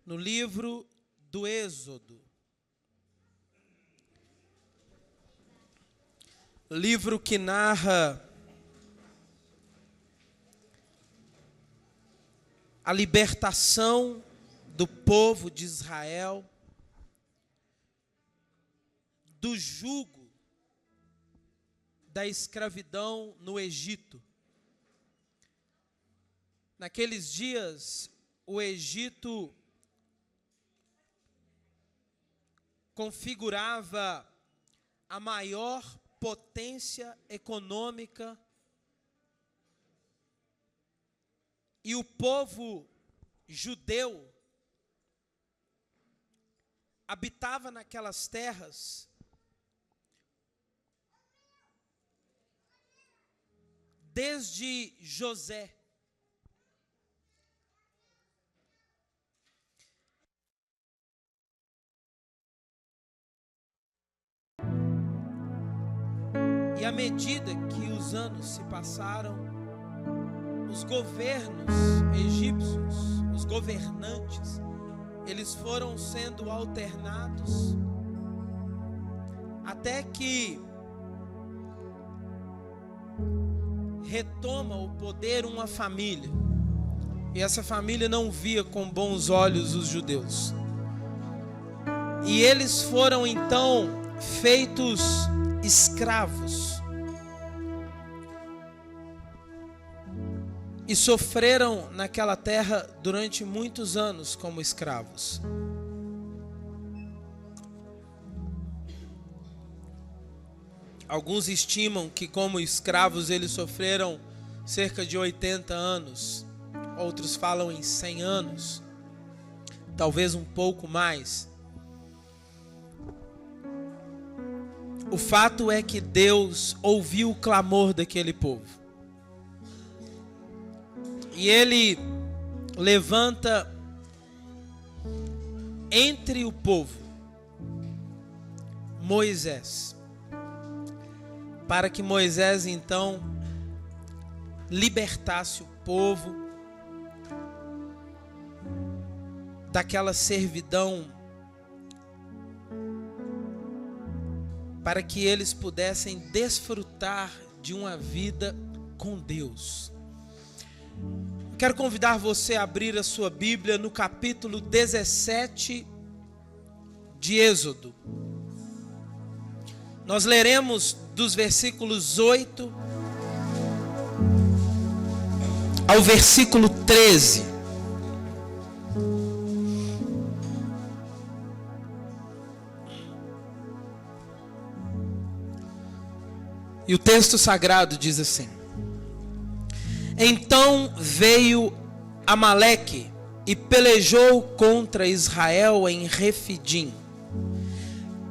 no livro do Êxodo. Livro que narra a libertação do povo de Israel do jugo da escravidão no Egito. Naqueles dias, o Egito configurava a maior potência econômica e o povo judeu habitava naquelas terras desde José. E à medida que os anos se passaram, os governos egípcios, os governantes, eles foram sendo alternados até que retoma o poder uma família. E essa família não via com bons olhos os judeus. E eles foram então feitos escravos. E sofreram naquela terra durante muitos anos como escravos. Alguns estimam que como escravos eles sofreram cerca de 80 anos. Outros falam em 100 anos. Talvez um pouco mais. O fato é que Deus ouviu o clamor daquele povo. E Ele levanta entre o povo Moisés, para que Moisés então libertasse o povo daquela servidão, para que eles pudessem desfrutar de uma vida com Deus. Quero convidar você a abrir a sua Bíblia no capítulo 17 de Êxodo. Nós leremos dos versículos 8 ao versículo 13. E o texto sagrado diz assim: Então veio Amaleque e pelejou contra Israel em Refidim.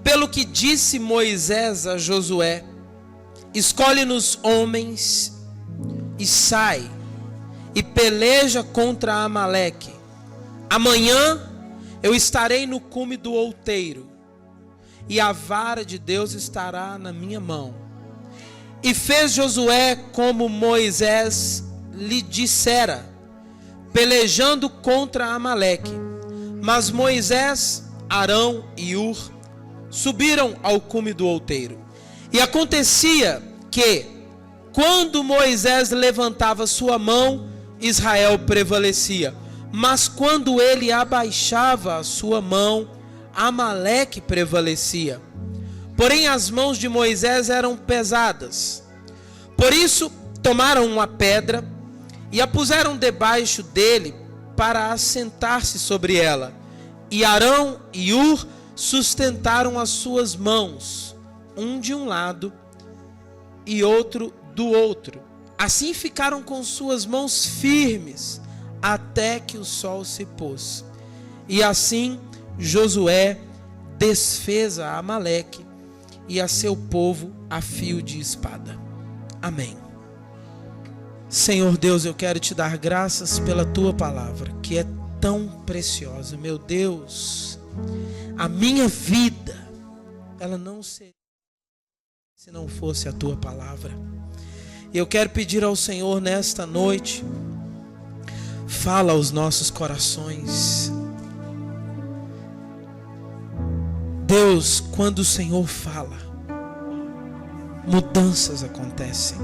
Pelo que disse Moisés a Josué: Escolhe-nos homens e sai, e peleja contra Amaleque. Amanhã eu estarei no cume do outeiro, e a vara de Deus estará na minha mão. E fez Josué como Moisés lhe dissera, pelejando contra Amaleque. Mas Moisés, Arão e Ur subiram ao cume do outeiro. E acontecia que, quando Moisés levantava sua mão, Israel prevalecia. Mas quando ele abaixava a sua mão, Amaleque prevalecia. Porém as mãos de Moisés eram pesadas. Por isso tomaram uma pedra e a puseram debaixo dele para assentar-se sobre ela. E Arão e Ur sustentaram as suas mãos, um de um lado e outro do outro. Assim ficaram com suas mãos firmes até que o sol se pôs. E assim Josué desfez a Amaleque e a seu povo a fio de espada. Amém. Senhor Deus, eu quero te dar graças pela tua palavra, que é tão preciosa. Meu Deus, a minha vida, ela não seria se não fosse a tua palavra. E eu quero pedir ao Senhor nesta noite, fala aos nossos corações. Deus, quando o Senhor fala, mudanças acontecem,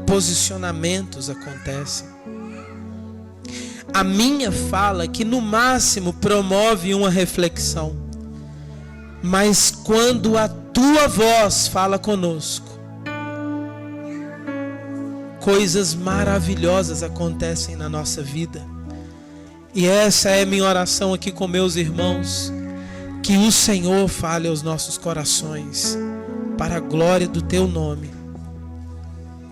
posicionamentos acontecem. A minha fala, que no máximo promove uma reflexão, mas quando a tua voz fala conosco, coisas maravilhosas acontecem na nossa vida. E essa é minha oração aqui com meus irmãos, que o Senhor fale aos nossos corações, para a glória do teu nome,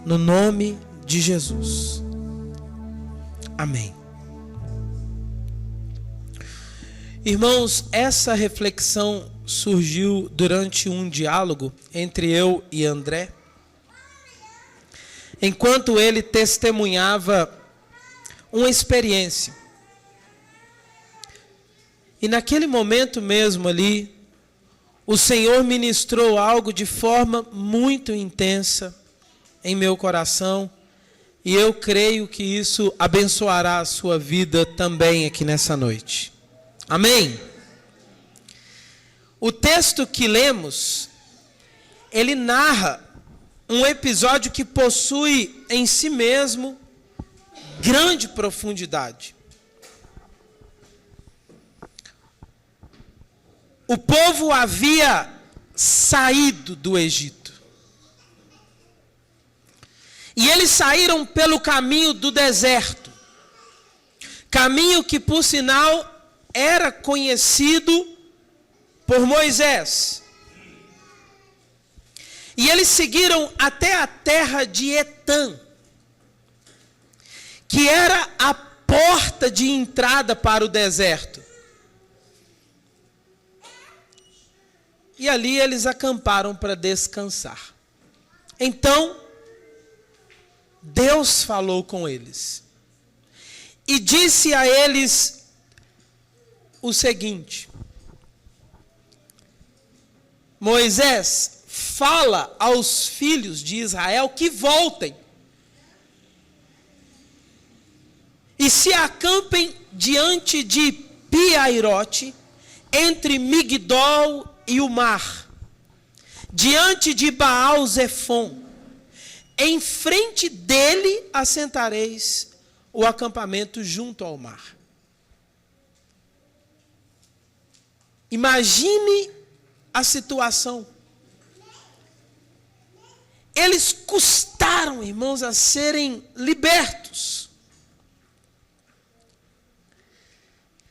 no nome de Jesus. Amém. Irmãos, essa reflexão surgiu durante um diálogo entre eu e André, enquanto ele testemunhava uma experiência. E naquele momento mesmo ali, o Senhor ministrou algo de forma muito intensa em meu coração, e eu creio que isso abençoará a sua vida também aqui nessa noite. Amém? O texto que lemos, ele narra um episódio que possui em si mesmo grande profundidade. O povo havia saído do Egito. E eles saíram pelo caminho do deserto. Caminho que, por sinal, era conhecido por Moisés. E eles seguiram até a terra de Etã, que era a porta de entrada para o deserto. E ali eles acamparam para descansar. Então, Deus falou com eles e disse a eles o seguinte: Moisés, fala aos filhos de Israel que voltem e se acampem diante de Pi-Hairote, entre Migdol e o mar, diante de Baal-Zefon. Em frente dele assentareis o acampamento junto ao mar. Imagine a situação. Eles custaram, irmãos, a serem libertos.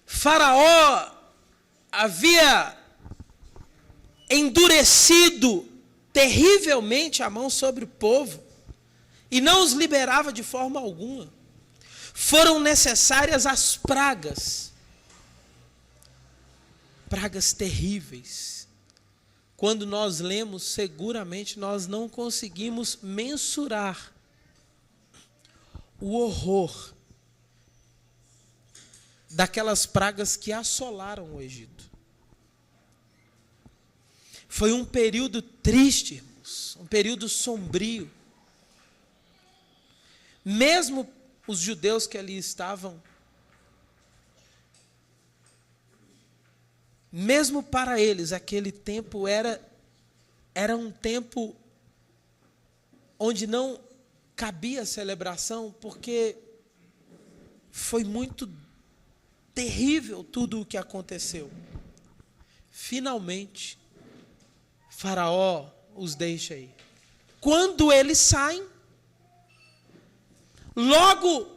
Faraó havia endurecido terrivelmente a mão sobre o povo e não os liberava de forma alguma. Foram necessárias as pragas. Pragas terríveis. Quando nós lemos, seguramente nós não conseguimos mensurar o horror daquelas pragas que assolaram o Egito. Foi um período triste, irmãos, um período sombrio. Mesmo os judeus que ali estavam, mesmo para eles, aquele tempo era um tempo onde não cabia celebração, porque foi muito terrível tudo o que aconteceu. Finalmente, Faraó os deixa aí. Quando eles saem, logo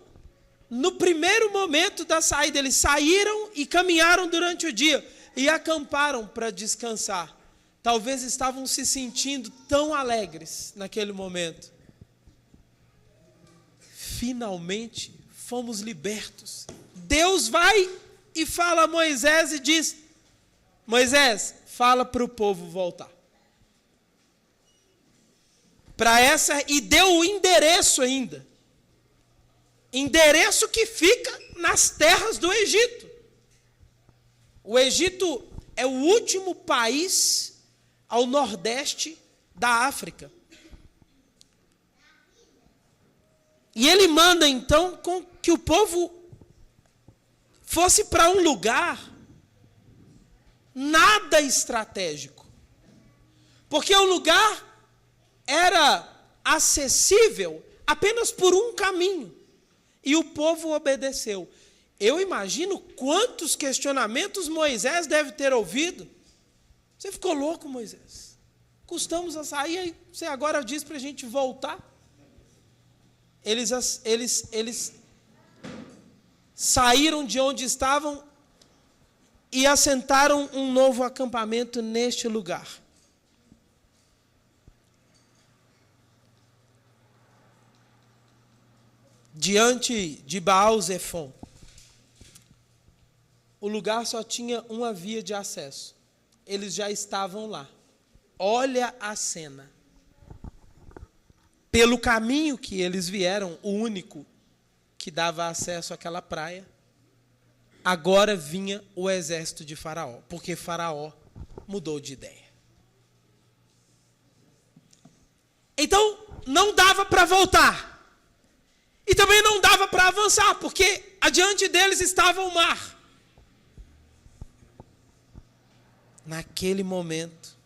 no primeiro momento da saída, eles saíram e caminharam durante o dia e acamparam para descansar. Talvez estavam se sentindo tão alegres naquele momento. Finalmente fomos libertos. Deus vai e fala a Moisés e diz: Moisés, fala para o povo voltar. E deu o endereço ainda. Endereço que fica nas terras do Egito. O Egito é o último país ao nordeste da África. E ele manda então com que o povo fosse para um lugar nada estratégico. Porque o lugar era acessível apenas por um caminho. E o povo obedeceu. Eu imagino quantos questionamentos Moisés deve ter ouvido. Você ficou louco, Moisés? Custamos a sair, aí você agora diz para a gente voltar? Eles saíram de onde estavam e assentaram um novo acampamento neste lugar. Diante de Baal-Zefon. O lugar só tinha uma via de acesso. Eles já estavam lá. Olha a cena. Pelo caminho que eles vieram, o único que dava acesso àquela praia, agora vinha o exército de Faraó, porque Faraó mudou de ideia. Então, não dava para voltar. E também não dava para avançar, porque adiante deles estava o mar. Naquele momento,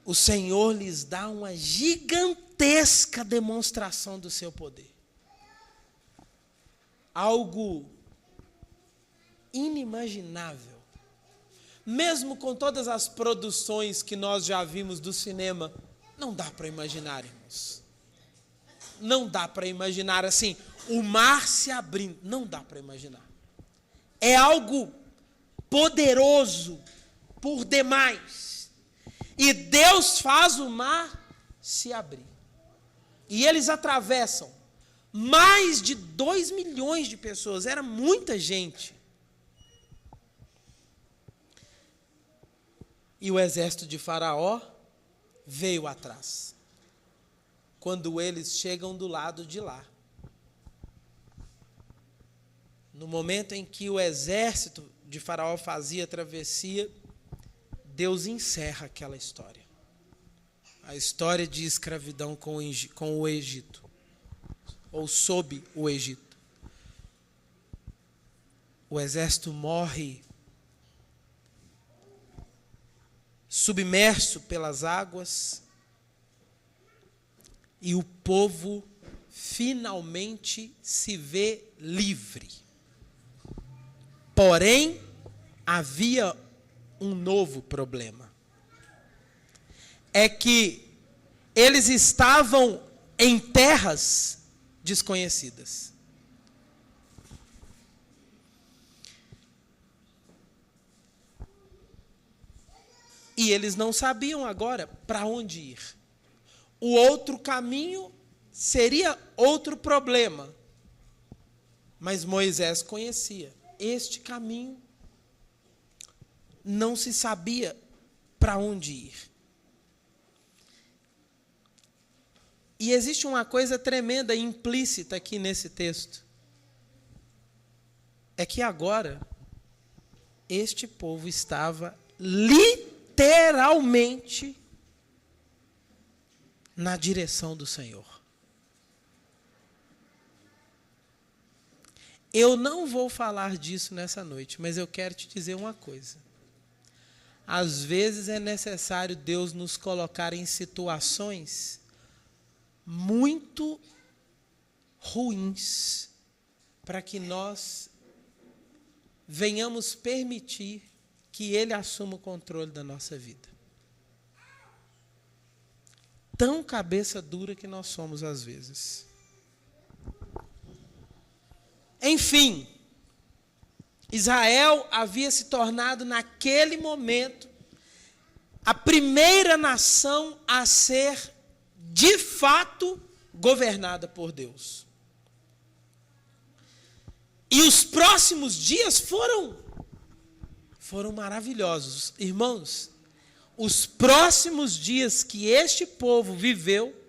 o Senhor lhes dá uma gigantesca demonstração do seu poder. Algo inimaginável. Mesmo com todas as produções que nós já vimos do cinema, não dá para imaginar, irmãos. Não dá para imaginar assim, o mar se abrindo. Não dá para imaginar. É algo poderoso por demais. E Deus faz o mar se abrir. E eles atravessam. Mais de 2 milhões de pessoas. Era muita gente. E o exército de Faraó veio atrás. Quando eles chegam do lado de lá. No momento em que o exército de Faraó fazia a travessia, Deus encerra aquela história. A história de escravidão com o Egito. Ou sob o Egito. O exército morre submerso pelas águas e o povo finalmente se vê livre. Porém, havia um novo problema. É que eles estavam em terras desconhecidas. E eles não sabiam agora para onde ir. O outro caminho seria outro problema. Mas Moisés conhecia. Este caminho não se sabia para onde ir. E existe uma coisa tremenda implícita aqui nesse texto. É que agora este povo estava literalmente na direção do Senhor. Eu não vou falar disso nessa noite, mas eu quero te dizer uma coisa. Às vezes é necessário Deus nos colocar em situações muito ruins para que nós venhamos permitir que Ele assuma o controle da nossa vida. Tão cabeça dura que nós somos às vezes. Enfim, Israel havia se tornado naquele momento a primeira nação a ser de fato governada por Deus. E os próximos dias foram maravilhosos. Irmãos, os próximos dias que este povo viveu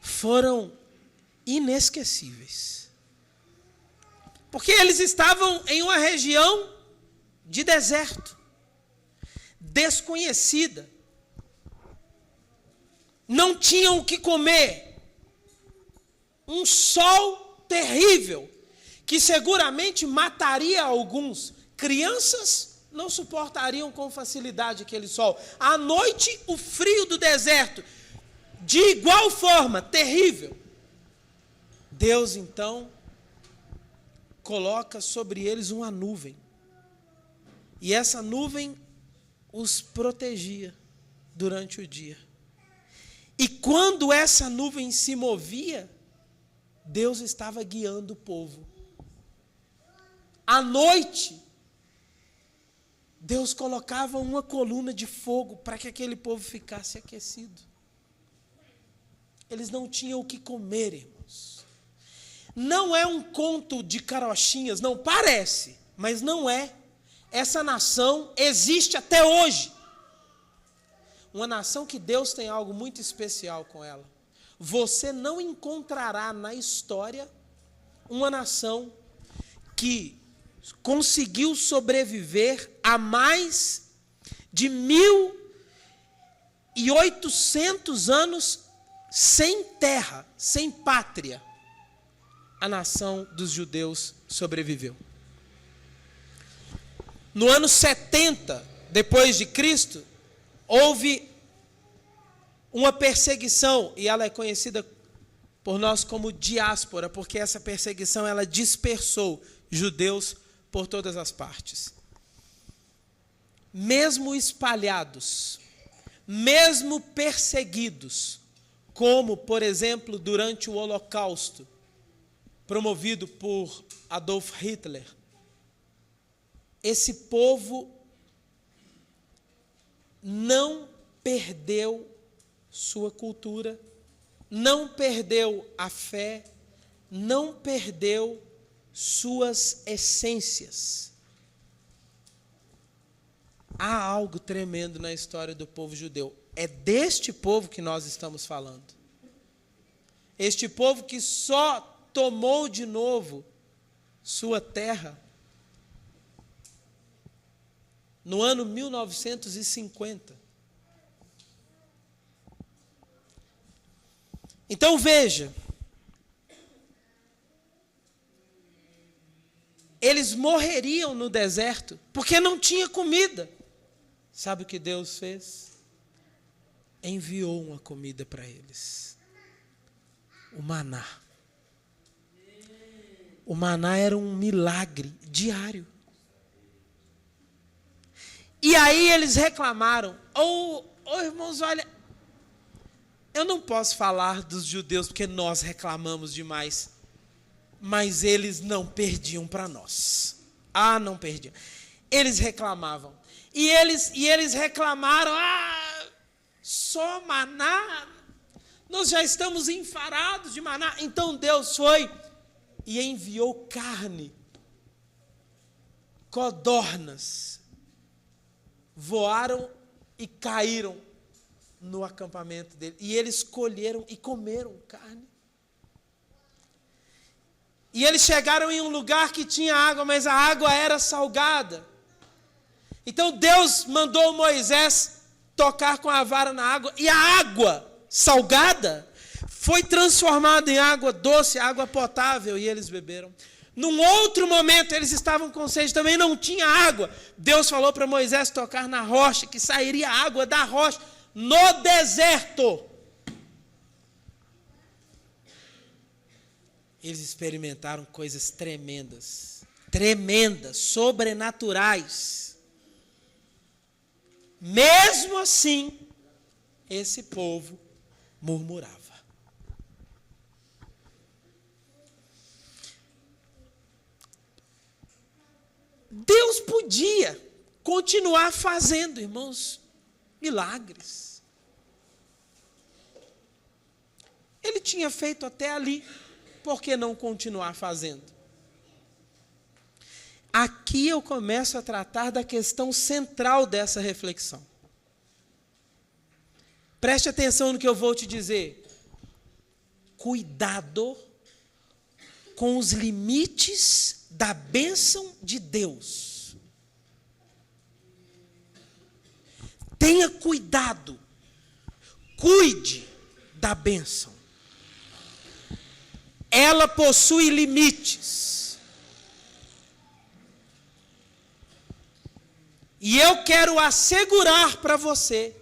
foram inesquecíveis. Porque eles estavam em uma região de deserto, desconhecida. Não tinham o que comer. Um sol terrível, que seguramente mataria alguns. Crianças não suportariam com facilidade aquele sol. À noite, o frio do deserto, de igual forma, terrível. Deus, então, coloca sobre eles uma nuvem. E essa nuvem os protegia durante o dia. E quando essa nuvem se movia, Deus estava guiando o povo. À noite, Deus colocava uma coluna de fogo para que aquele povo ficasse aquecido. Eles não tinham o que comer, irmãos. Não é um conto de carochinhas, não parece, mas não é. Essa nação existe até hoje. Uma nação que Deus tem algo muito especial com ela. Você não encontrará na história uma nação que conseguiu sobreviver a mais de 1.800 anos sem terra, sem pátria. A nação dos judeus sobreviveu. No ano 70 depois de Cristo, houve uma perseguição, e ela é conhecida por nós como diáspora, porque essa perseguição ela dispersou judeus por todas as partes. Mesmo espalhados, mesmo perseguidos, como, por exemplo, durante o Holocausto, promovido por Adolf Hitler, esse povo não perdeu sua cultura, não perdeu a fé, não perdeu suas essências. Há algo tremendo na história do povo judeu. É deste povo que nós estamos falando. Este povo que só tomou de novo sua terra no ano 1950. Então veja, eles morreriam no deserto porque não tinha comida. Sabe o que Deus fez? Enviou uma comida para eles. O maná. O maná era um milagre diário. E aí eles reclamaram. Irmãos, olha, eu não posso falar dos judeus porque nós reclamamos demais. Mas eles não perdiam para nós. Não perdiam. Eles reclamavam. E eles reclamaram, só maná? Nós já estamos enfarados de maná. Então Deus foi e enviou carne. Codornas voaram e caíram no acampamento dele. E eles colheram e comeram carne. E eles chegaram em um lugar que tinha água, mas a água era salgada. Então Deus mandou Moisés tocar com a vara na água, e a água salgada foi transformada em água doce, água potável, e eles beberam. Num outro momento, eles estavam com sede, também não tinha água. Deus falou para Moisés tocar na rocha, que sairia água da rocha, no deserto. Eles experimentaram coisas tremendas, sobrenaturais. Mesmo assim, esse povo murmurava. Deus podia continuar fazendo, irmãos, milagres. Ele tinha feito até ali. Por que não continuar fazendo? Aqui eu começo a tratar da questão central dessa reflexão. Preste atenção no que eu vou te dizer. Cuidado com os limites da bênção de Deus. Tenha cuidado. Cuide da bênção. Ela possui limites. E eu quero assegurar para você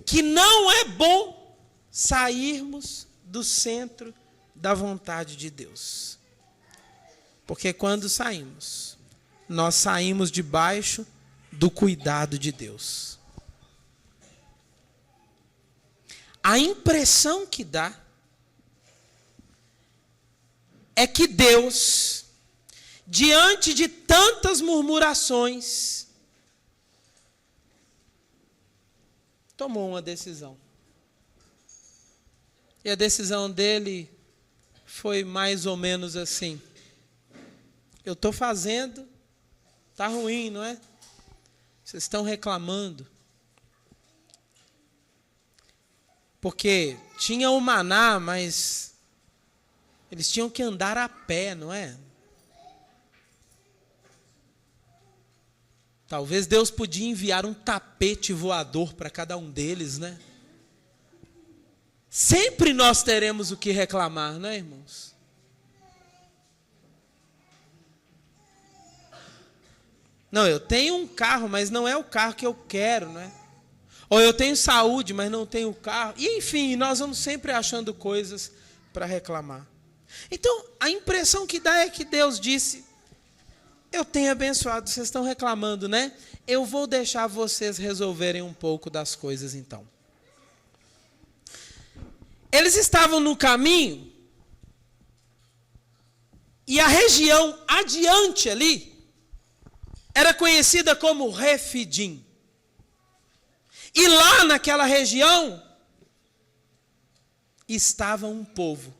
que não é bom sairmos do centro da vontade de Deus. Porque quando saímos, nós saímos debaixo do cuidado de Deus. A impressão que dá é que Deus, diante de tantas murmurações, tomou uma decisão. E a decisão dele foi mais ou menos assim: eu estou fazendo, está ruim, não é? Vocês estão reclamando. Porque tinha o maná, mas eles tinham que andar a pé, não é? Talvez Deus podia enviar um tapete voador para cada um deles, né? Sempre nós teremos o que reclamar, não é, irmãos? Não, eu tenho um carro, mas não é o carro que eu quero, não é? Ou eu tenho saúde, mas não tenho carro. E enfim, nós vamos sempre achando coisas para reclamar. Então, a impressão que dá é que Deus disse: eu tenho abençoado, vocês estão reclamando, né? Eu vou deixar vocês resolverem um pouco das coisas então. Eles estavam no caminho, e a região adiante ali era conhecida como Refidim. E lá naquela região estava um povo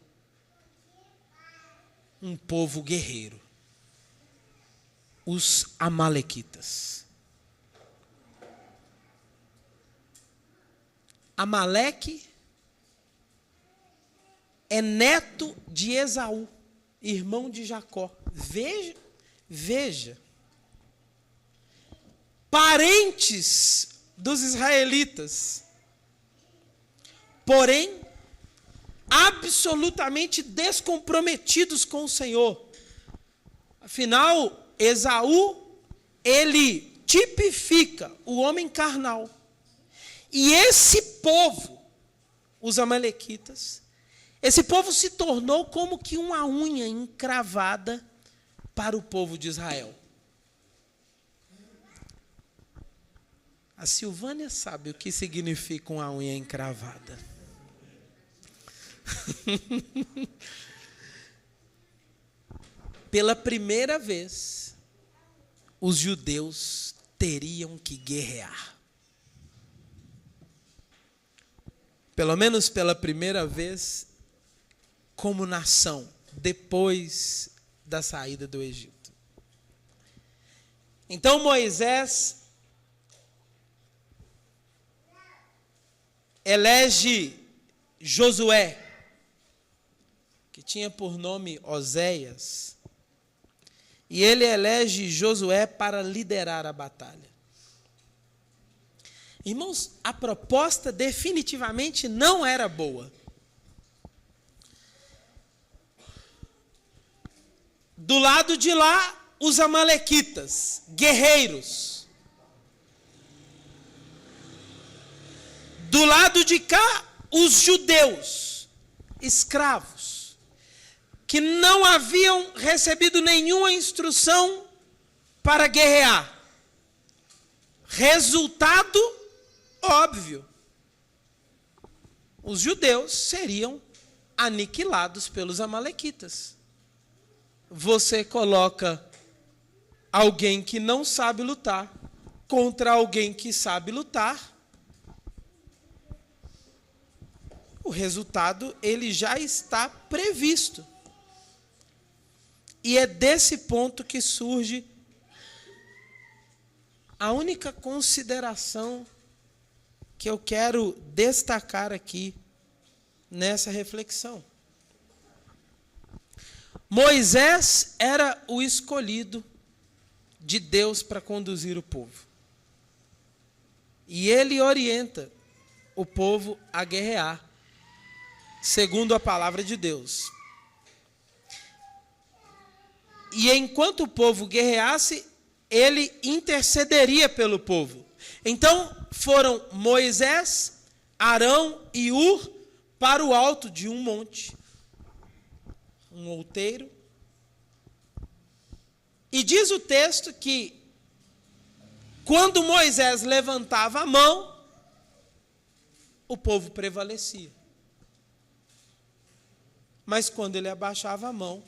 guerreiro, os amalequitas. Amaleque é neto de Esaú, irmão de Jacó. Veja, parentes dos israelitas, porém absolutamente descomprometidos com o Senhor. Afinal, Esaú, ele tipifica o homem carnal. E esse povo, os amalequitas, esse povo se tornou como que uma unha encravada para o povo de Israel. A Silvânia sabe o que significa uma unha encravada. Pela primeira vez, os judeus teriam que guerrear. Pelo menos pela primeira vez, como nação, depois da saída do Egito. Então Moisés elege Josué, que tinha por nome Oséias, e ele elege Josué para liderar a batalha. Irmãos, a proposta definitivamente não era boa. Do lado de lá, os amalequitas, guerreiros. Do lado de cá, os judeus, escravos, que não haviam recebido nenhuma instrução para guerrear. Resultado óbvio: os judeus seriam aniquilados pelos amalequitas. Você coloca alguém que não sabe lutar contra alguém que sabe lutar, o resultado ele já está previsto. E é desse ponto que surge a única consideração que eu quero destacar aqui nessa reflexão. Moisés era o escolhido de Deus para conduzir o povo. E ele orienta o povo a guerrear, segundo a palavra de Deus. E enquanto o povo guerreasse, ele intercederia pelo povo. Então foram Moisés, Arão e Hur para o alto de um monte, um outeiro. E diz o texto que quando Moisés levantava a mão, o povo prevalecia. Mas quando ele abaixava a mão,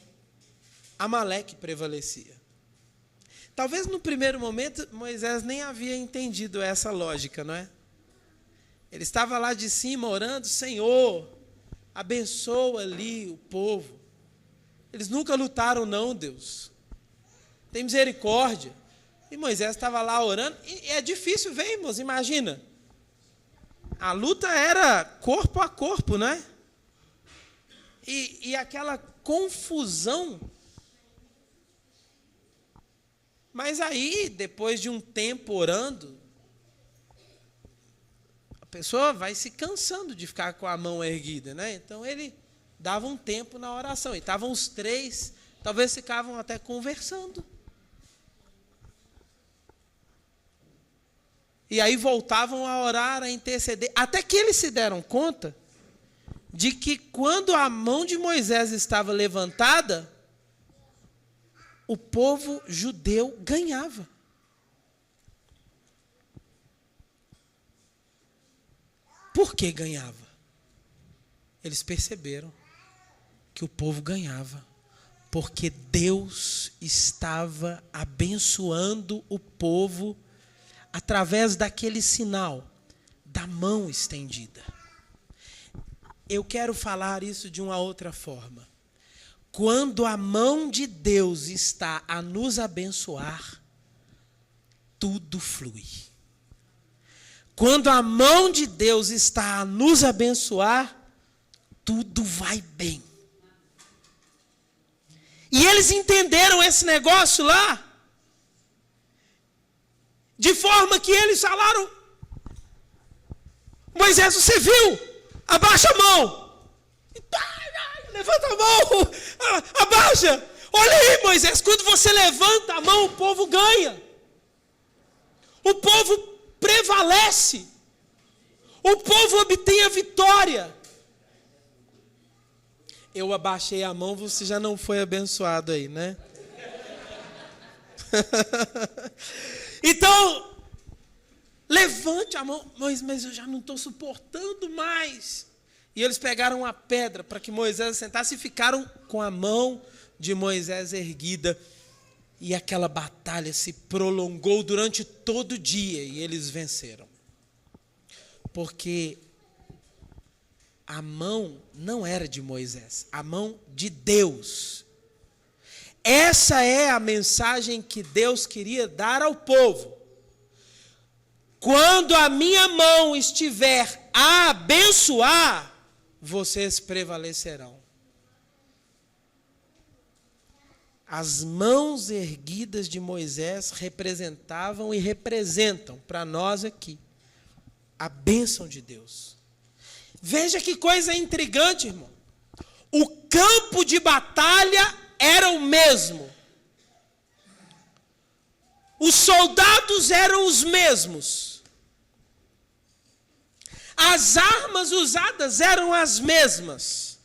Amaleque prevalecia. Talvez no primeiro momento Moisés nem havia entendido essa lógica, não é? Ele estava lá de cima orando, Senhor, abençoa ali o povo. Eles nunca lutaram não, Deus. Tem misericórdia. E Moisés estava lá orando, e é difícil ver, irmãos, imagina. A luta era corpo a corpo, não é? E aquela confusão. Mas aí, depois de um tempo orando, a pessoa vai se cansando de ficar com a mão erguida, né? Então ele dava um tempo na oração. E estavam os três, talvez ficavam até conversando. E aí voltavam a orar, a interceder, até que eles se deram conta de que quando a mão de Moisés estava levantada, o povo judeu ganhava. Por que ganhava? Eles perceberam que o povo ganhava, porque Deus estava abençoando o povo através daquele sinal da mão estendida. Eu quero falar isso de uma outra forma. Quando a mão de Deus está a nos abençoar, tudo flui. Quando a mão de Deus está a nos abençoar, tudo vai bem. E eles entenderam esse negócio lá, de forma que eles falaram, Moisés, você viu? Abaixa a mão. Levanta a mão. Abaixa. Olha aí, Moisés, quando você levanta a mão, o povo ganha. O povo prevalece. O povo obtém a vitória. Eu abaixei a mão, você já não foi abençoado aí, né? Então, levante a mão. Mas eu já não estou suportando mais. E eles pegaram uma pedra para que Moisés sentasse e ficaram com a mão de Moisés erguida. E aquela batalha se prolongou durante todo o dia e eles venceram. Porque a mão não era de Moisés, a mão de Deus. Essa é a mensagem que Deus queria dar ao povo. Quando a minha mão estiver a abençoar, vocês prevalecerão. As mãos erguidas de Moisés representavam e representam para nós aqui a bênção de Deus. Veja que coisa intrigante, irmão. O campo de batalha era o mesmo. Os soldados eram os mesmos. As armas usadas eram as mesmas.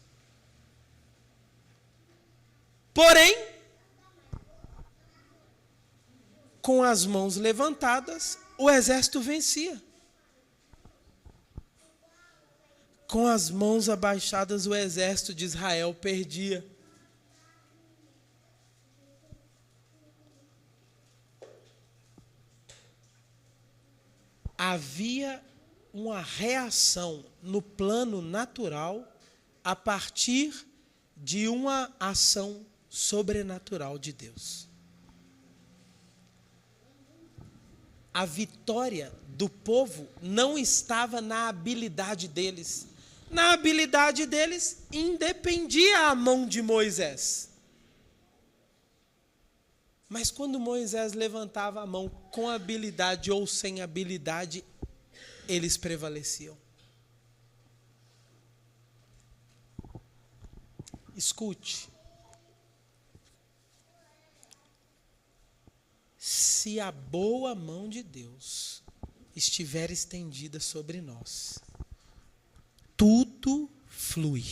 Porém, com as mãos levantadas, o exército vencia. Com as mãos abaixadas, o exército de Israel perdia. Havia uma reação no plano natural a partir de uma ação sobrenatural de Deus. A vitória do povo não estava na habilidade deles. Na habilidade deles independia a mão de Moisés. Mas quando Moisés levantava a mão com habilidade ou sem habilidade, eles prevaleciam. Escute. se a boa mão de Deus estiver estendida sobre nós, tudo flui.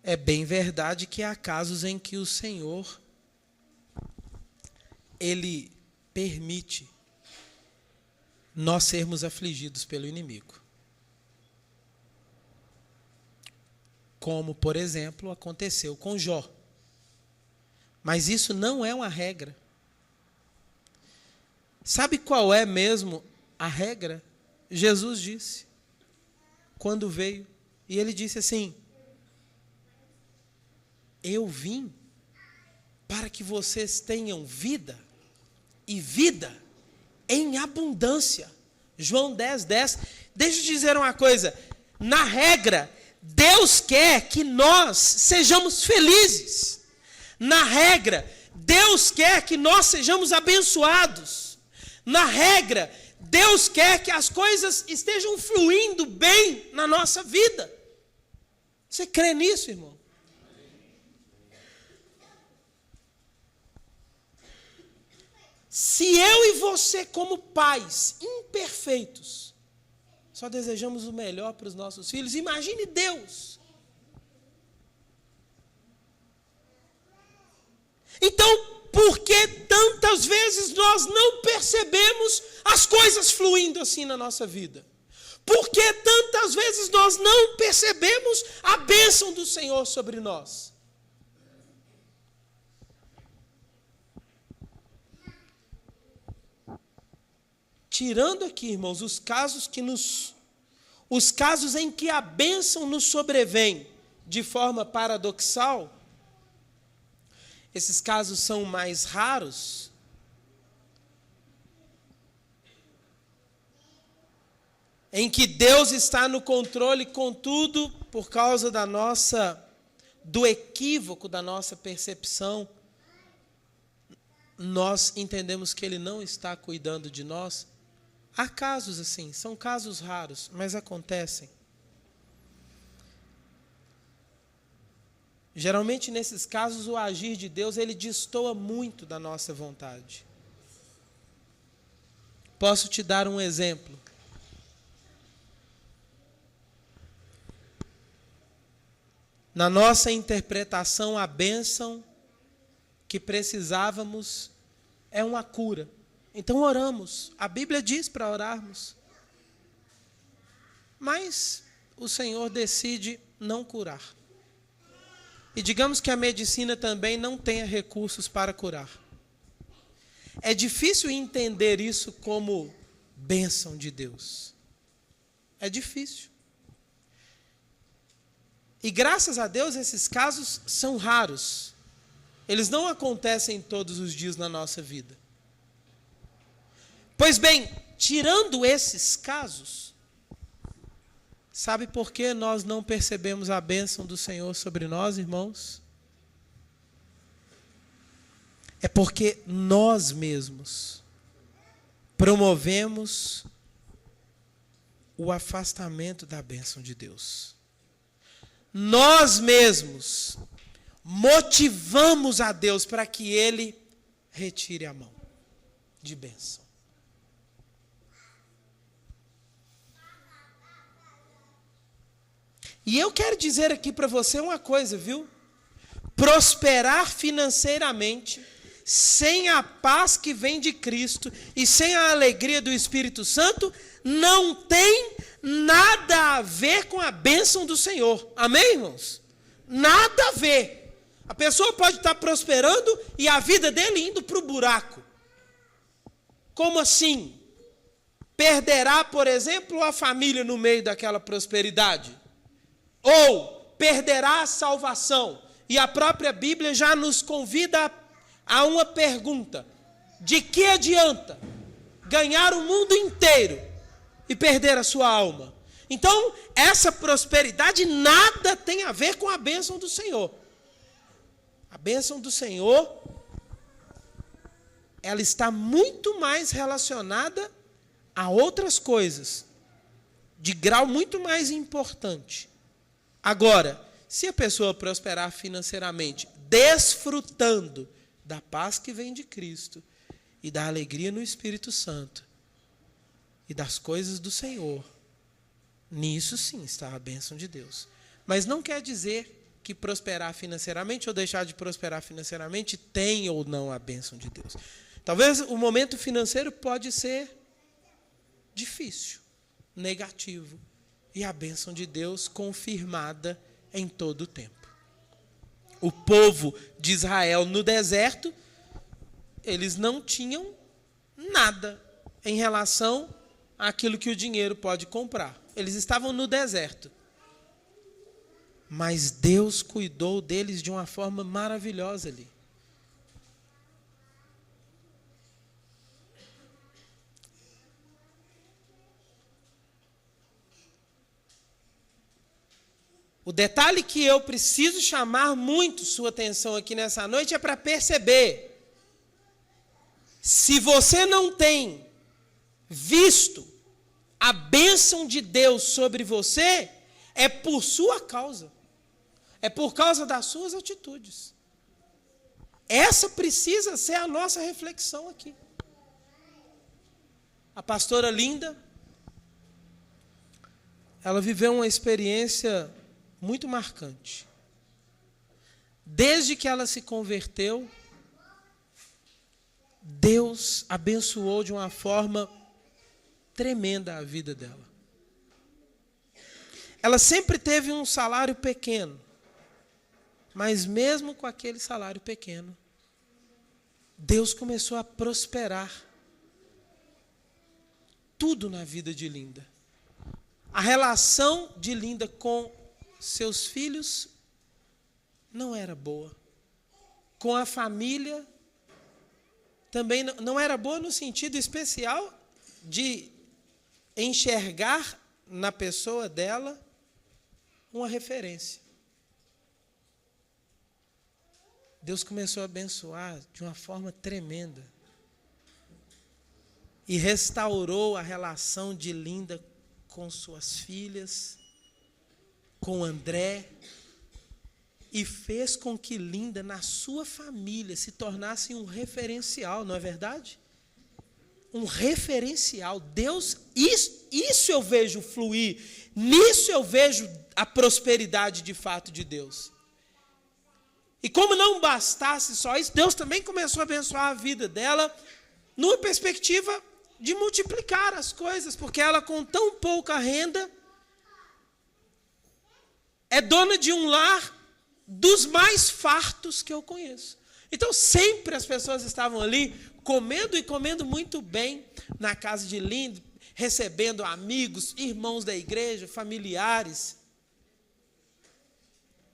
É bem verdade que há casos em que o Senhor, Ele permite nós sermos afligidos pelo inimigo. Como, por exemplo, aconteceu com Jó. Mas isso não é uma regra. Sabe qual é mesmo a regra? Jesus disse, quando veio, e ele disse assim: eu vim para que vocês tenham vida, e vida em abundância. João 10:10. Deixa eu te dizer uma coisa. Na regra, Deus quer que nós sejamos felizes. Na regra, Deus quer que nós sejamos abençoados. Na regra, Deus quer que as coisas estejam fluindo bem na nossa vida. Você crê nisso, irmão? Se eu e você, como pais imperfeitos, só desejamos o melhor para os nossos filhos, imagine Deus. Então, por que tantas vezes nós não percebemos as coisas fluindo assim na nossa vida? Por que tantas vezes nós não percebemos a bênção do Senhor sobre nós? Tirando aqui, irmãos, os casos em que a bênção nos sobrevém de forma paradoxal, esses casos são mais raros. Em que Deus está no controle, contudo, por causa do equívoco da nossa percepção, nós entendemos que Ele não está cuidando de nós. Há casos assim, são casos raros, mas acontecem. Geralmente, nesses casos, o agir de Deus, ele destoa muito da nossa vontade. Posso te dar um exemplo? Na nossa interpretação, a bênção que precisávamos é uma cura. Então oramos. A Bíblia diz para orarmos. Mas o Senhor decide não curar. E digamos que a medicina também não tenha recursos para curar. É difícil entender isso como bênção de Deus. É difícil. E graças a Deus esses casos são raros. Eles não acontecem todos os dias na nossa vida. Pois bem, tirando esses casos, sabe por que nós não percebemos a bênção do Senhor sobre nós, irmãos? É porque nós mesmos promovemos o afastamento da bênção de Deus. Nós mesmos motivamos a Deus para que Ele retire a mão de bênção. E eu quero dizer aqui para você uma coisa, viu? Prosperar financeiramente, sem a paz que vem de Cristo e sem a alegria do Espírito Santo, não tem nada a ver com a bênção do Senhor. Amém, irmãos? Nada a ver. A pessoa pode estar prosperando e a vida dele indo para o buraco. Como assim? Perderá, por exemplo, a família no meio daquela prosperidade. Ou perderá a salvação. E a própria Bíblia já nos convida a uma pergunta. De que adianta ganhar o mundo inteiro e perder a sua alma? Então, essa prosperidade nada tem a ver com a bênção do Senhor. A bênção do Senhor, ela está muito mais relacionada a outras coisas, de grau muito mais importante. Agora, Se a pessoa prosperar financeiramente, desfrutando da paz que vem de Cristo e da alegria no Espírito Santo e das coisas do Senhor, nisso sim está a bênção de Deus. Mas não quer dizer que prosperar financeiramente ou deixar de prosperar financeiramente tem ou não a bênção de Deus. Talvez o momento financeiro pode ser difícil, negativo, e a bênção de Deus confirmada em todo o tempo. O povo de Israel no deserto, eles não tinham nada em relação àquilo que o dinheiro pode comprar. Eles estavam no deserto. Mas Deus cuidou deles de uma forma maravilhosa ali. O detalhe que eu preciso chamar muito sua atenção aqui nessa noite é para perceber. Se você não tem visto a bênção de Deus sobre você, é por sua causa. É por causa das suas atitudes. Essa precisa ser a nossa reflexão aqui. A pastora Linda, ela viveu uma experiência muito marcante. Desde que ela se converteu, Deus abençoou de uma forma tremenda a vida dela. Ela sempre teve um salário pequeno, mas mesmo com aquele salário pequeno, Deus começou a prosperar tudo na vida de Linda. A relação de Linda com seus filhos não era boa. Com a família também não era boa no sentido especial de enxergar na pessoa dela uma referência. Deus começou a abençoar de uma forma tremenda. E restaurou a relação de Linda com suas filhas, com André, e fez com que Linda, na sua família, se tornasse um referencial, não é verdade? Um referencial. Deus, isso eu vejo fluir, nisso eu vejo a prosperidade de fato de Deus. E como não bastasse só isso, Deus também começou a abençoar a vida dela, numa perspectiva de multiplicar as coisas, porque ela, com tão pouca renda, é dona de um lar dos mais fartos que eu conheço. Então, sempre as pessoas estavam ali, comendo e comendo muito bem, na casa de Linda, recebendo amigos, irmãos da igreja, familiares.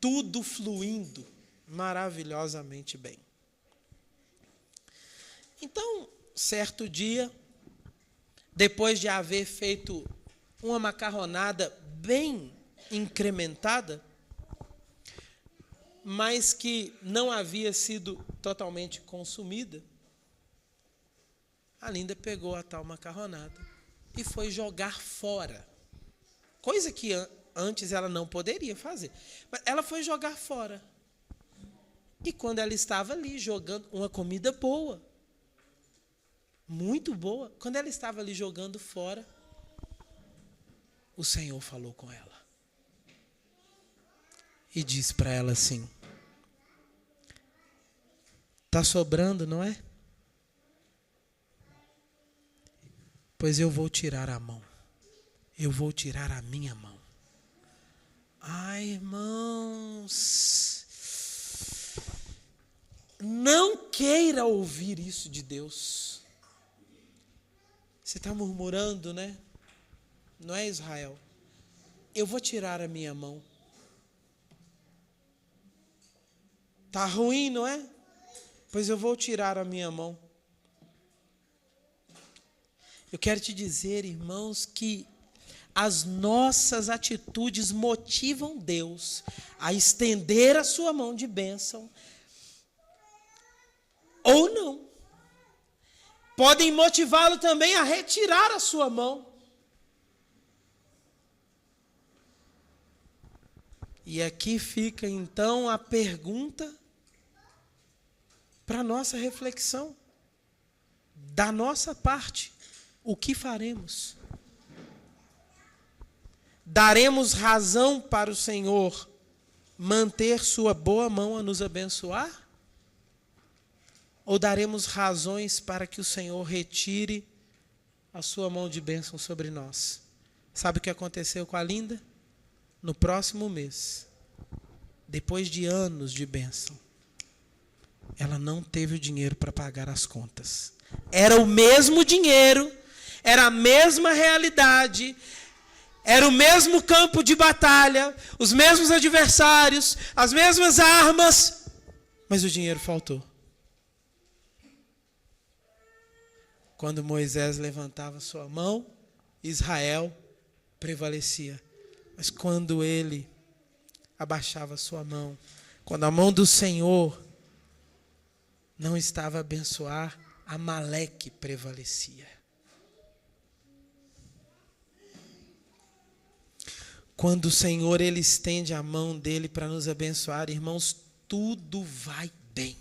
Tudo fluindo maravilhosamente bem. Então, certo dia, depois de haver feito uma macarronada bem incrementada, mas que não havia sido totalmente consumida, a Linda pegou a tal macarronada e foi jogar fora. Coisa que antes ela não poderia fazer. Mas ela foi jogar fora. E quando ela estava ali jogando uma comida boa, muito boa, quando ela estava ali jogando fora, o Senhor falou com ela. E disse para ela assim: está sobrando, não é? Pois eu vou tirar a mão. Eu vou tirar a minha mão. Ai, irmãos, não queira ouvir isso de Deus. Você está murmurando, né? Não é, Israel? Eu vou tirar a minha mão. Está ruim, não é? Pois eu vou tirar a minha mão. Eu quero te dizer, irmãos, que as nossas atitudes motivam Deus a estender a sua mão de bênção ou não. Podem motivá-lo também a retirar a sua mão. E aqui fica então a pergunta para nossa reflexão. Da nossa parte, o que faremos? Daremos razão para o Senhor manter sua boa mão a nos abençoar? Ou daremos razões para que o Senhor retire a sua mão de bênção sobre nós? Sabe o que aconteceu com a Linda? No próximo mês, depois de anos de bênção, ela não teve o dinheiro para pagar as contas. Era o mesmo dinheiro, era a mesma realidade, era o mesmo campo de batalha, os mesmos adversários, as mesmas armas, mas o dinheiro faltou. Quando Moisés levantava sua mão, Israel prevalecia. Mas quando ele abaixava sua mão, quando a mão do Senhor não estava a abençoar, Amaleque prevalecia. Quando o Senhor ele estende a mão dele para nos abençoar, irmãos, tudo vai bem.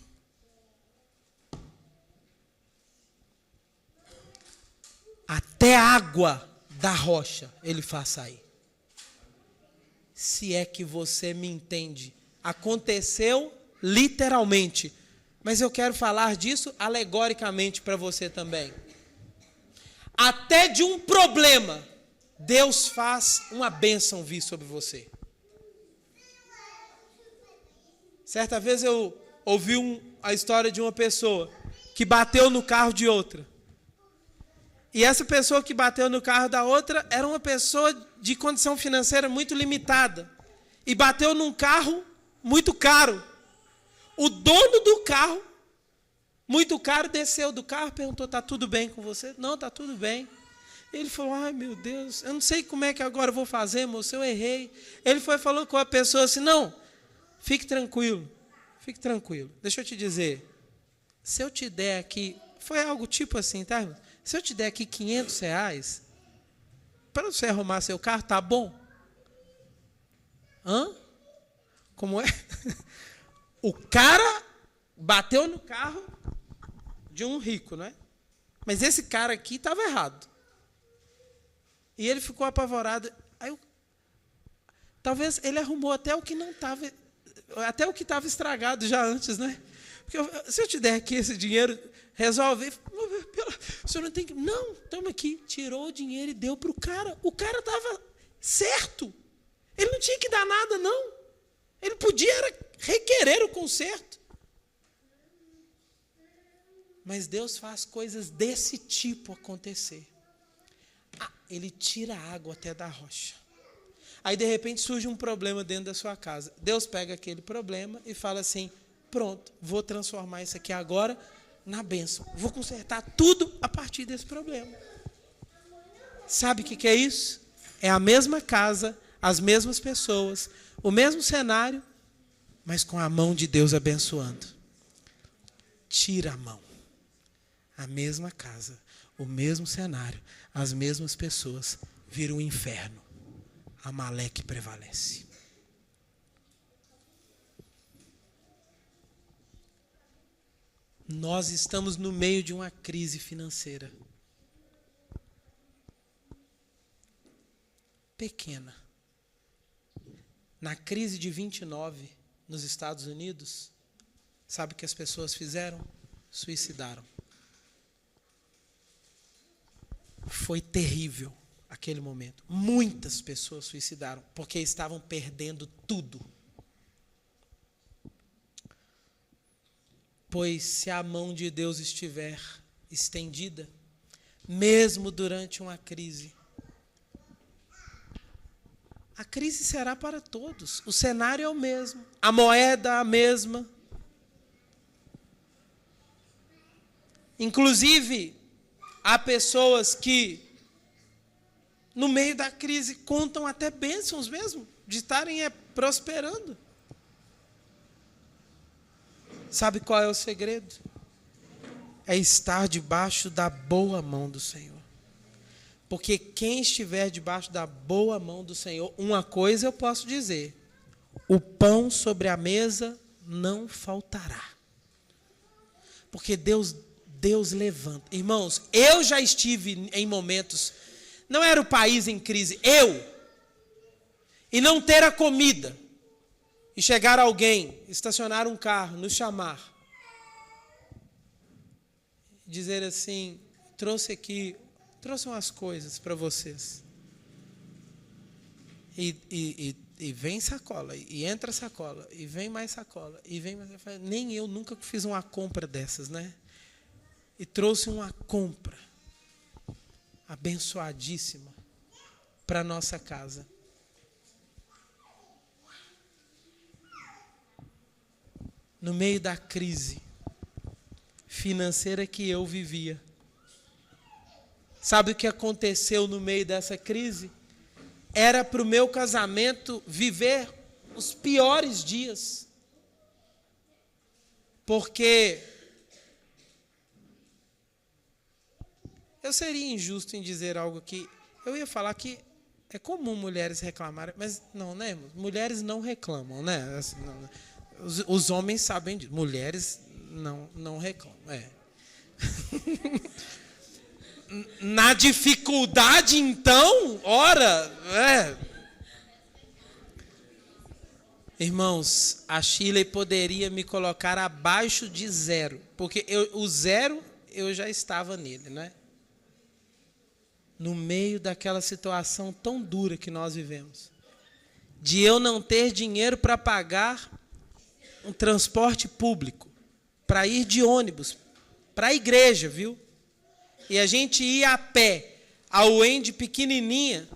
Até a água da rocha ele faz sair. Se é que você me entende. Aconteceu literalmente. Mas eu quero falar disso alegoricamente para você também. Até de um problema, Deus faz uma bênção vir sobre você. Certa vez eu ouvi a história de uma pessoa que bateu no carro de outra. E essa pessoa que bateu no carro da outra era uma pessoa de condição financeira muito limitada. E bateu num carro muito caro. O dono do carro, muito caro, desceu do carro, perguntou, está tudo bem com você? Não, está tudo bem. Ele falou, ai meu Deus, eu não sei como é que agora eu vou fazer, moço, eu errei. Ele falou com a pessoa assim, não, fique tranquilo, deixa eu te dizer, se eu te der aqui, foi algo tipo assim, tá, irmão? Se eu te der aqui R$500, para você arrumar seu carro, tá bom? Hã? Como é? O cara bateu no carro de um rico, não é? Mas esse cara aqui estava errado. E ele ficou apavorado. Talvez ele arrumou até o que não estava, até o que estava estragado já antes, né? Porque se eu te der aqui esse dinheiro, resolve. O senhor não tem que. Não, toma aqui. Tirou o dinheiro e deu para o cara. O cara estava certo. Ele não tinha que dar nada, não. Ele podia requerer o conserto. Mas Deus faz coisas desse tipo acontecer. Ele tira a água até da rocha. Aí, de repente, surge um problema dentro da sua casa. Deus pega aquele problema e fala assim, pronto, vou transformar isso aqui agora na bênção. Vou consertar tudo a partir desse problema. Sabe o que é isso? É a mesma casa, as mesmas pessoas, o mesmo cenário, mas com a mão de Deus abençoando. Tira a mão. A mesma casa, o mesmo cenário, as mesmas pessoas, vira um inferno. Amaleque prevalece. Nós estamos no meio de uma crise financeira. Pequena. Na crise de 29, nos Estados Unidos, sabe o que as pessoas fizeram? Suicidaram. Foi terrível aquele momento. Muitas pessoas suicidaram porque estavam perdendo tudo. Pois se a mão de Deus estiver estendida, mesmo durante uma crise, a crise será para todos. O cenário é o mesmo, a moeda a mesma. Inclusive, há pessoas que, no meio da crise, contam até bênçãos mesmo, de estarem prosperando. Sabe qual é o segredo? É estar debaixo da boa mão do Senhor. Porque quem estiver debaixo da boa mão do Senhor, uma coisa eu posso dizer, o pão sobre a mesa não faltará. Porque Deus levanta. Irmãos, eu já estive em momentos, não era o país em crise, e não ter a comida, e chegar alguém, estacionar um carro, nos chamar, dizer assim, trouxe umas coisas para vocês. E vem sacola, e entra sacola, e vem mais sacola, e vem mais. Nem eu nunca fiz uma compra dessas, né? E trouxe uma compra abençoadíssima para a nossa casa. No meio da crise financeira que eu vivia. Sabe o que aconteceu no meio dessa crise? Era para o meu casamento viver os piores dias. Porque eu seria injusto em dizer algo que eu ia falar que é comum mulheres reclamarem, mas não, né, irmão? Mulheres não reclamam, né? Assim, não, os homens sabem disso. Mulheres não reclamam. Na dificuldade, então, ora, Irmãos, a Shirley poderia me colocar abaixo de 0, porque o 0 eu já estava nele, né? No meio daquela situação tão dura que nós vivemos, de eu não ter dinheiro para pagar um transporte público, para ir de ônibus, para a igreja, viu? E a gente ia a pé, a Wendy pequenininha,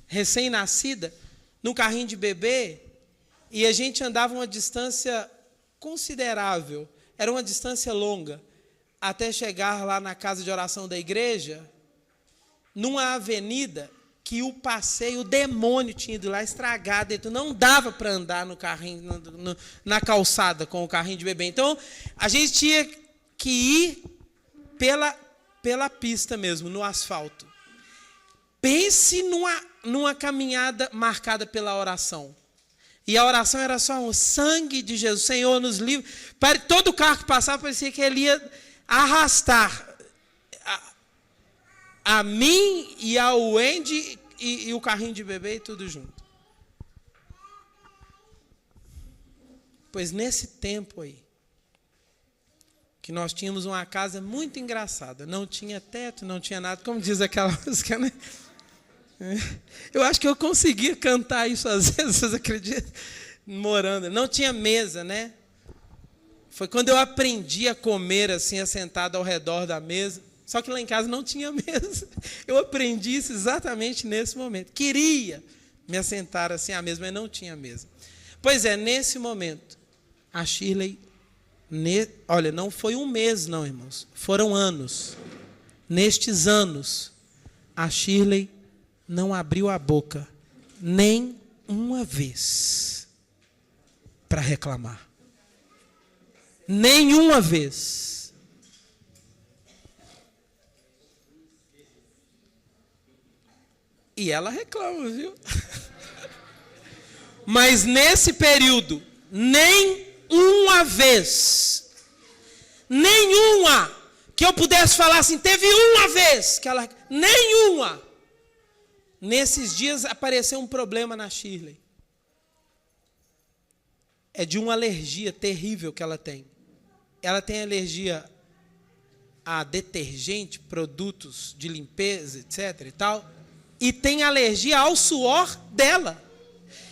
recém-nascida, num carrinho de bebê, e a gente andava uma distância considerável, era uma distância longa, até chegar lá na casa de oração da igreja, numa avenida que o passeio, o demônio tinha ido lá estragado, então não dava para andar no carrinho, na calçada com o carrinho de bebê. Então, a gente tinha que ir pela pista mesmo, no asfalto. Pense numa caminhada marcada pela oração. E a oração era só o sangue de Jesus. Senhor, nos livre. Todo carro que passava parecia que ele ia arrastar a mim e ao Wendy e o carrinho de bebê e tudo junto. Pois nesse tempo aí, que nós tínhamos uma casa muito engraçada, não tinha teto, não tinha nada, como diz aquela música, né? Eu acho que eu conseguia cantar isso às vezes, vocês acreditam? Morando, não tinha mesa, né? Foi quando eu aprendi a comer assim, assentado ao redor da mesa. Só que lá em casa não tinha mesa. Eu aprendi isso exatamente nesse momento. Queria me assentar assim à mesa, mas não tinha mesa. Pois é, nesse momento, a Shirley, olha, não foi um mês não, irmãos, foram anos. Nestes anos, a Shirley não abriu a boca nem uma vez para reclamar. Nenhuma vez. E ela reclama, viu? Mas nesse período, nem uma vez, nenhuma, que eu pudesse falar assim, teve uma vez que ela, nenhuma. Nesses dias apareceu um problema na Shirley. É de uma alergia terrível que ela tem. Ela tem alergia a detergente, produtos de limpeza, etc. e tal. E tem alergia ao suor dela.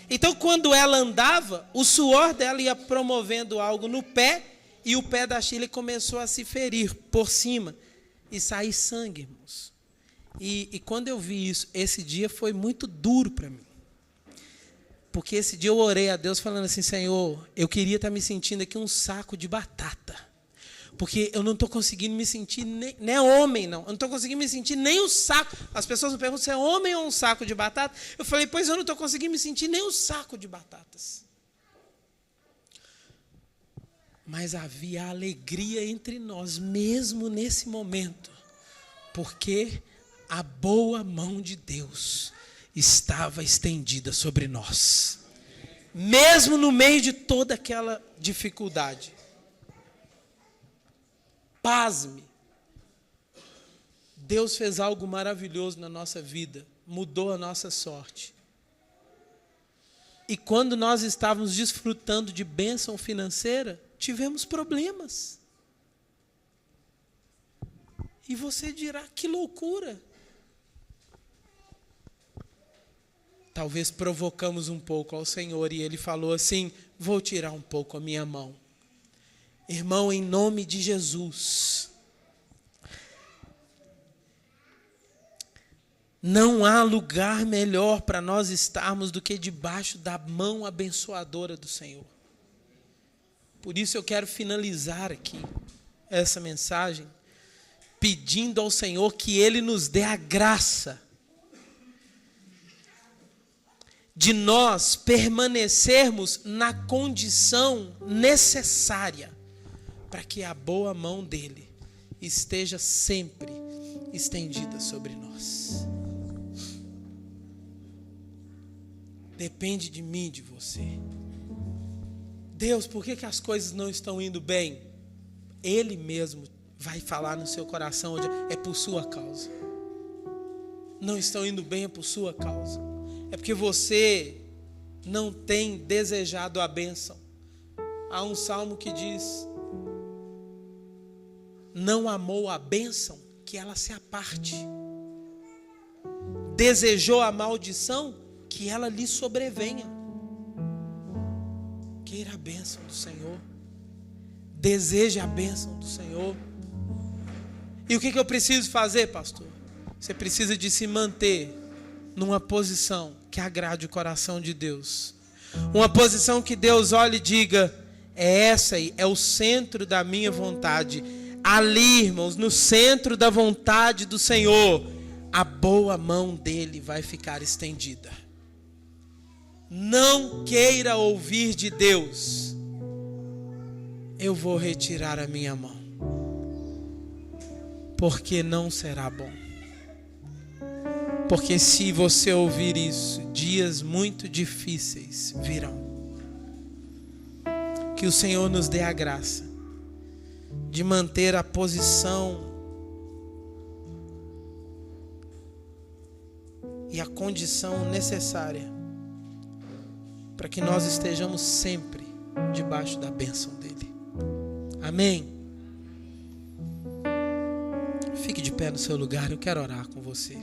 Então, quando ela andava, o suor dela ia promovendo algo no pé, e o pé da Shirley começou a se ferir por cima, e sair sangue, irmãos. E quando eu vi isso, esse dia foi muito duro para mim. Porque esse dia eu orei a Deus falando assim, Senhor, eu queria estar me sentindo aqui um saco de batata. Porque eu não estou conseguindo me sentir, nem é homem, não. Eu não estou conseguindo me sentir nem um saco. As pessoas me perguntam se é homem ou um saco de batata. Eu falei, pois eu não estou conseguindo me sentir nem um saco de batatas. Mas havia alegria entre nós, mesmo nesse momento. Porque a boa mão de Deus estava estendida sobre nós. mesmo no meio de toda aquela dificuldade. Pasme, Deus fez algo maravilhoso na nossa vida, mudou a nossa sorte. E quando nós estávamos desfrutando de bênção financeira, tivemos problemas. E você dirá, que loucura. Talvez provocamos um pouco ao Senhor e Ele falou assim, vou tirar um pouco a minha mão. Irmão, em nome de Jesus, não há lugar melhor para nós estarmos do que debaixo da mão abençoadora do Senhor. Por isso eu quero finalizar aqui essa mensagem pedindo ao Senhor que Ele nos dê a graça de nós permanecermos na condição necessária para que a boa mão dEle esteja sempre estendida sobre nós. Depende de mim, de você. Deus, por que as coisas não estão indo bem? Ele mesmo vai falar no seu coração hoje, é por sua causa. Não estão indo bem, é por sua causa. É porque você não tem desejado a bênção. Há um salmo que diz, não amou a bênção, que ela se aparte. Desejou a maldição, que ela lhe sobrevenha. Queira a bênção do Senhor. Deseje a bênção do Senhor. E o que eu preciso fazer, pastor? Você precisa de se manter numa posição que agrade o coração de Deus. Uma posição que Deus olhe e diga, é essa aí, é o centro da minha vontade. Ali, irmãos, no centro da vontade do Senhor, a boa mão dele vai ficar estendida. Não queira ouvir de Deus, eu vou retirar a minha mão, porque não será bom. Porque se você ouvir isso, dias muito difíceis virão. Que o Senhor nos dê a graça de manter a posição e a condição necessária para que nós estejamos sempre debaixo da bênção dele. Amém? Fique de pé no seu lugar, eu quero orar com você.